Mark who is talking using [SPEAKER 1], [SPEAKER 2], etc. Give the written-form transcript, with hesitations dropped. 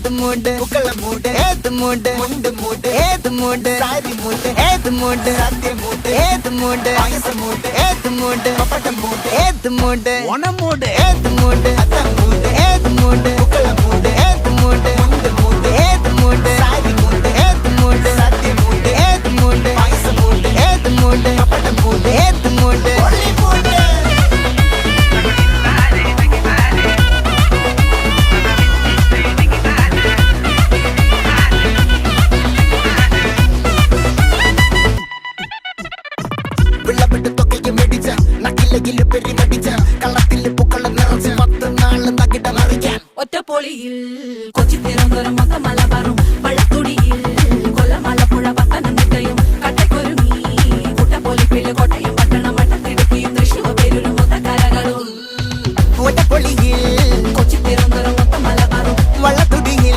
[SPEAKER 1] ഏത് മൂട് പുക്കള മൂട് ഏത് മൂട് മുണ്ട് മൂട് ഏത് മൂട് സാരി മൂട് ഏത് മൂട് സദ്യ മൂട് ഏത് മൂട് പായസ മൂട് ഏത് മൂട് പപ്പടം മൂട് ഏത് മൂട് ഓണം മൂട് ഏത് മൂട് അത്തം മൂട് ഏത് മൂട് പുക്കള മൂട് ഏത് മൂട് മുണ്ട് മൂട് ഏത് മൂട് സാരി മൂട് ഏത് മൂട് സദ്യ മൂട് ഏത് മൂട് പായസ മൂട് ഏത് മൂട് പപ്പടം മൂട് ഏത് മൂട് ഒളി മൂട് വിളവെട്ട് തൊക്കയും വെടിച്ച നക്കിലകില് പെരുമടിച്ച കള്ളത്തില് പൂക്കള നിറച്ച് 10 നാള് തകിട മറിക്കാൻ
[SPEAKER 2] ഒറ്റപ്പൊളിയിൽ കൊച്ചി തിരുവനന്തപുരം മൊത്തം മലബാറും